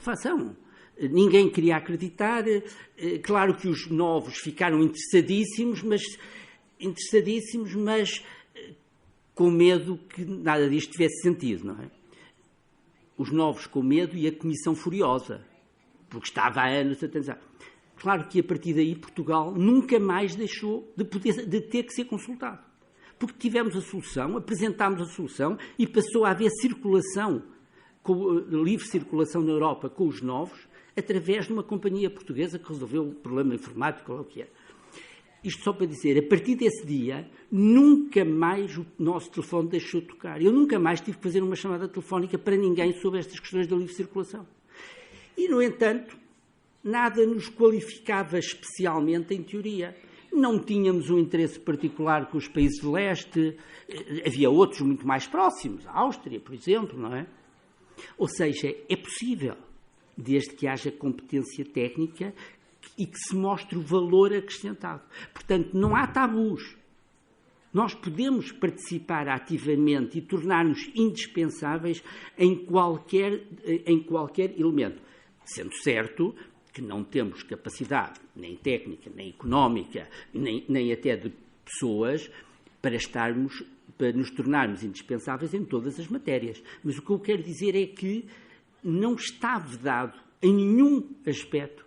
estupefação. Ninguém queria acreditar. Claro que os novos ficaram interessadíssimos, mas com medo que nada disto tivesse sentido, não é? Os novos com medo e a Comissão furiosa, porque estava há anos a tentar. Claro que a partir daí Portugal nunca mais deixou de ter que ser consultado. Porque tivemos a solução, apresentámos a solução e passou a haver circulação, livre circulação na Europa com os novos, através de uma companhia portuguesa que resolveu o problema informático, ou o que é. Isto só para dizer, a partir desse dia, nunca mais o nosso telefone deixou de tocar. Eu nunca mais tive que fazer uma chamada telefónica para ninguém sobre estas questões da livre circulação. E, no entanto, nada nos qualificava especialmente em teoria. Não tínhamos um interesse particular com os países de leste, havia outros muito mais próximos, a Áustria, por exemplo, não é? Ou seja, é possível, desde que haja competência técnica e que se mostre o valor acrescentado. Portanto, não há tabus. Nós podemos participar ativamente e tornar-nos indispensáveis em qualquer elemento, sendo certo que não temos capacidade, nem técnica, nem económica, nem até de pessoas, para nos tornarmos indispensáveis em todas as matérias. Mas o que eu quero dizer é que não está vedado em nenhum aspecto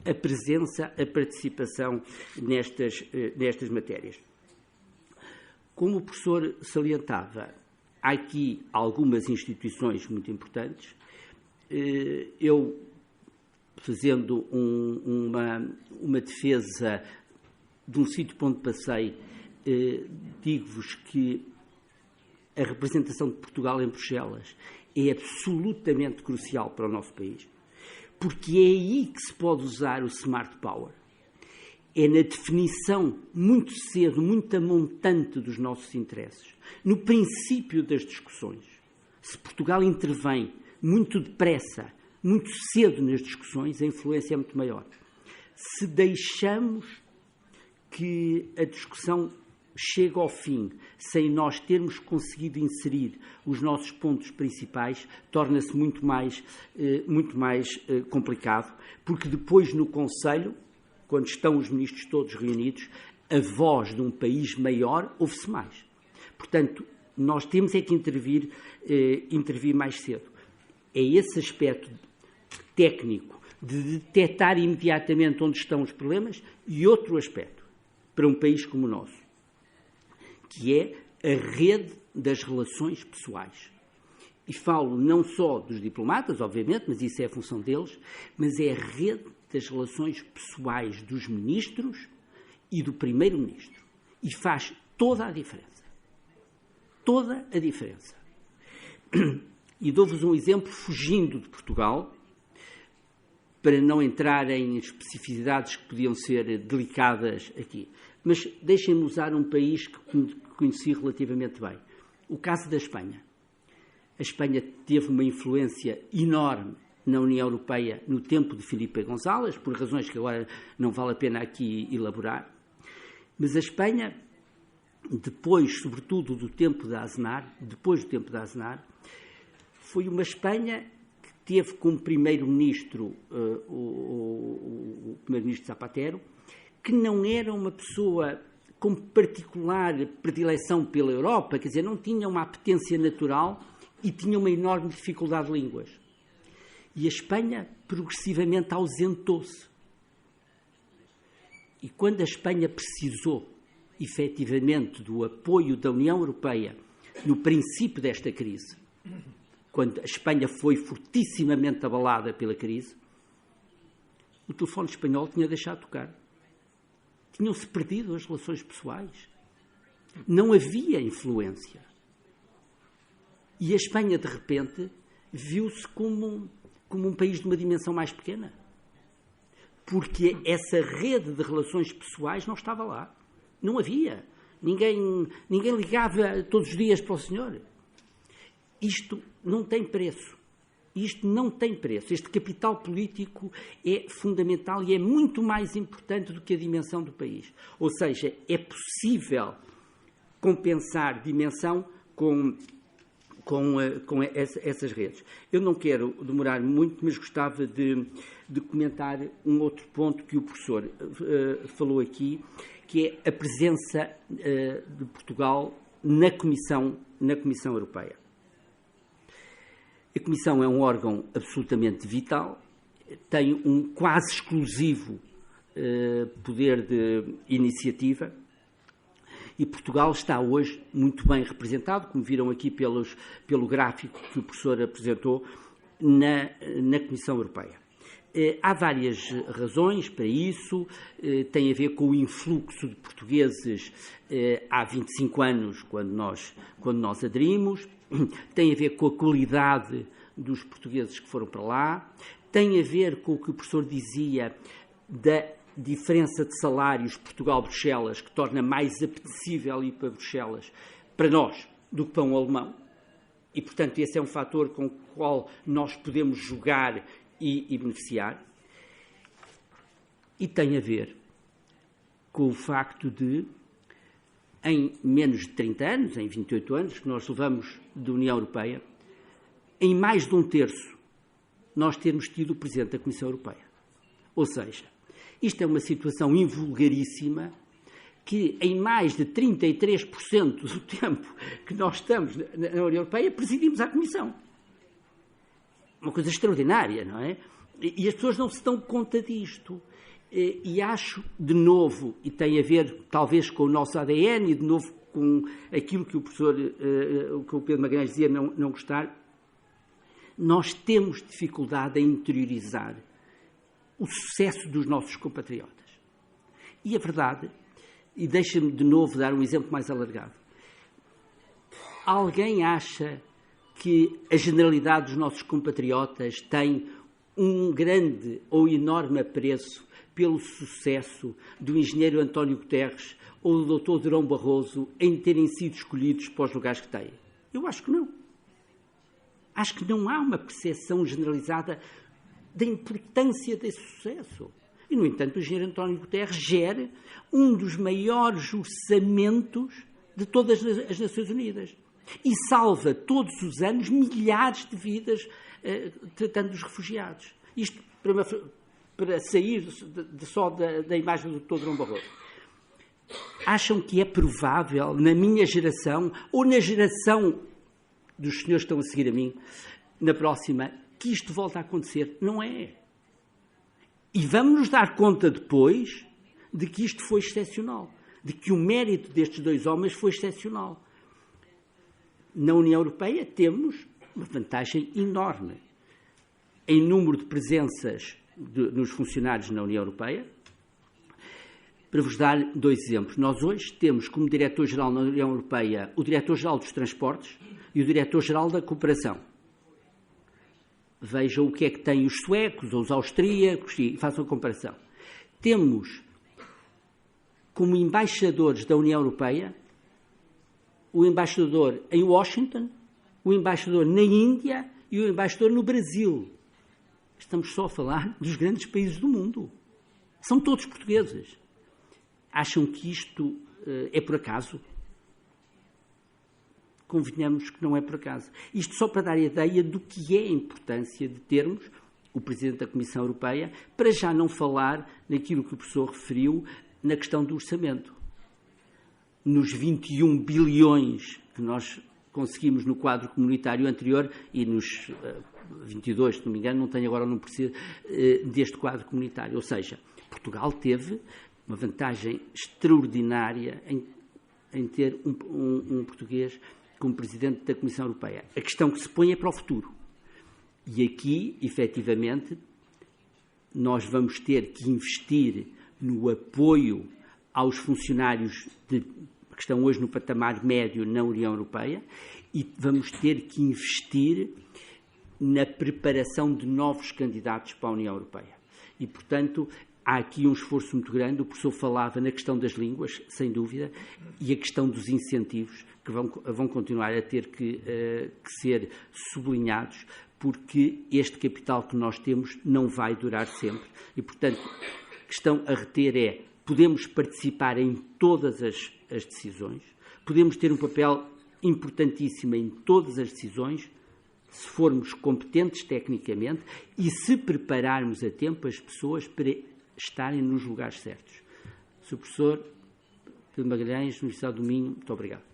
a presença, a participação nestas matérias. Como o professor salientava, há aqui algumas instituições muito importantes. Eu, fazendo uma defesa de um sítio por onde passei, digo-vos que a representação de Portugal em Bruxelas é absolutamente crucial para o nosso país, porque é aí que se pode usar o smart power. É na definição, muito cedo, muito amontante dos nossos interesses, no princípio das discussões. Se Portugal intervém muito depressa, muito cedo nas discussões, a influência é muito maior. Se deixamos que a discussão chegue ao fim sem nós termos conseguido inserir os nossos pontos principais, torna-se muito mais complicado, porque depois no Conselho, quando estão os ministros todos reunidos, a voz de um país maior ouve-se mais. Portanto, nós temos é que intervir mais cedo. É esse aspecto técnico de detectar imediatamente onde estão os problemas e outro aspecto para um país como o nosso, que é a rede das relações pessoais. E falo não só dos diplomatas, obviamente, mas isso é a função deles, mas é a rede das relações pessoais dos ministros e do primeiro-ministro. E faz toda a diferença. Toda a diferença. E dou-vos um exemplo fugindo de Portugal, para não entrar em especificidades que podiam ser delicadas aqui. Mas deixem-me usar um país que conheci relativamente bem. O caso da Espanha. A Espanha teve uma influência enorme na União Europeia no tempo de Felipe González, por razões que agora não vale a pena aqui elaborar. Mas a Espanha, depois, sobretudo, do tempo de Aznar, foi uma Espanha que teve como primeiro-ministro o primeiro-ministro Zapatero, que não era uma pessoa com particular predileção pela Europa, quer dizer, não tinha uma apetência natural e tinha uma enorme dificuldade de línguas. E a Espanha progressivamente ausentou-se. E quando a Espanha precisou, efetivamente, do apoio da União Europeia no princípio desta crise, quando a Espanha foi fortissimamente abalada pela crise, o telefone espanhol tinha deixado de tocar. Tinham-se perdido as relações pessoais. Não havia influência. E a Espanha, de repente, viu-se como um país de uma dimensão mais pequena. Porque essa rede de relações pessoais não estava lá. Não havia. Ninguém ligava todos os dias para o senhor. Isto não tem preço. Isto não tem preço. Este capital político é fundamental e é muito mais importante do que a dimensão do país. Ou seja, é possível compensar dimensão com com essas redes. Eu não quero demorar muito, mas gostava de comentar um outro ponto que o professor falou aqui, que é a presença de Portugal na Comissão Europeia. A Comissão é um órgão absolutamente vital, tem um quase exclusivo poder de iniciativa, e Portugal está hoje muito bem representado, como viram aqui pelo gráfico que o professor apresentou, na Comissão Europeia. Há várias razões para isso, tem a ver com o influxo de portugueses há 25 anos, quando nós aderimos, tem a ver com a qualidade dos portugueses que foram para lá, tem a ver com o que o professor dizia da diferença de salários Portugal-Bruxelas, que torna mais apetecível ir para Bruxelas, para nós, do que para um alemão. E, portanto, esse é um fator com o qual nós podemos jogar e beneficiar. E tem a ver com o facto de, em menos de 30 anos, em 28 anos, que nós levamos da União Europeia, em mais de um terço, nós termos tido o Presidente da Comissão Europeia. Ou seja, isto é uma situação invulgaríssima que, em mais de 33% do tempo que nós estamos na União Europeia, presidimos a Comissão. Uma coisa extraordinária, não é? E as pessoas não se dão conta disto. E acho, de novo, e tem a ver talvez com o nosso ADN e de novo com aquilo que o professor, que o Pedro Magalhães dizia não gostar, nós temos dificuldade em interiorizar o sucesso dos nossos compatriotas. E a verdade, e deixa-me de novo dar um exemplo mais alargado, alguém acha que a generalidade dos nossos compatriotas tem um grande ou enorme apreço pelo sucesso do engenheiro António Guterres ou do Dr. Durão Barroso em terem sido escolhidos para os lugares que têm? Eu acho que não. Acho que não há uma percepção generalizada da importância desse sucesso. E, no entanto, o engenheiro António Guterres gera um dos maiores orçamentos de todas as Nações Unidas e salva todos os anos milhares de vidas tratando dos refugiados. Isto para sair só da imagem do Dr. Durão Barroso. Acham que é provável, na minha geração, ou na geração dos senhores que estão a seguir a mim, na próxima, que isto volta a acontecer? Não é. E vamos nos dar conta depois de que isto foi excepcional, de que o mérito destes dois homens foi excepcional. Na União Europeia temos uma vantagem enorme em número de presenças nos funcionários na União Europeia. Para vos dar dois exemplos, nós hoje temos como diretor-geral na União Europeia o diretor-geral dos transportes e o diretor-geral da cooperação. Vejam o que é que têm os suecos ou os austríacos e façam a comparação. Temos como embaixadores da União Europeia o embaixador em Washington, o embaixador na Índia e o embaixador no Brasil. Estamos só a falar dos grandes países do mundo. São todos portugueses. Acham que isto é por acaso? Convenhamos que não é por acaso. Isto só para dar a ideia do que é a importância de termos o Presidente da Comissão Europeia, para já não falar naquilo que o professor referiu na questão do orçamento. Nos 21 bilhões que nós conseguimos no quadro comunitário anterior e nos 22, se não me engano, não tenho agora o número preciso deste quadro comunitário. Ou seja, Portugal teve uma vantagem extraordinária em ter um português como Presidente da Comissão Europeia. A questão que se põe é para o futuro. E aqui, efetivamente, nós vamos ter que investir no apoio aos funcionários que estão hoje no patamar médio na União Europeia e vamos ter que investir na preparação de novos candidatos para a União Europeia. E, portanto, há aqui um esforço muito grande. O professor falava na questão das línguas, sem dúvida, e a questão dos incentivos, que vão continuar a ter que ser sublinhados, porque este capital que nós temos não vai durar sempre. E, portanto, a questão a reter é: podemos participar em todas as decisões, podemos ter um papel importantíssima em todas as decisões, se formos competentes tecnicamente e se prepararmos a tempo as pessoas para estarem nos lugares certos. Sr. Professor Pedro Magalhães, Universidade do Minho, muito obrigado.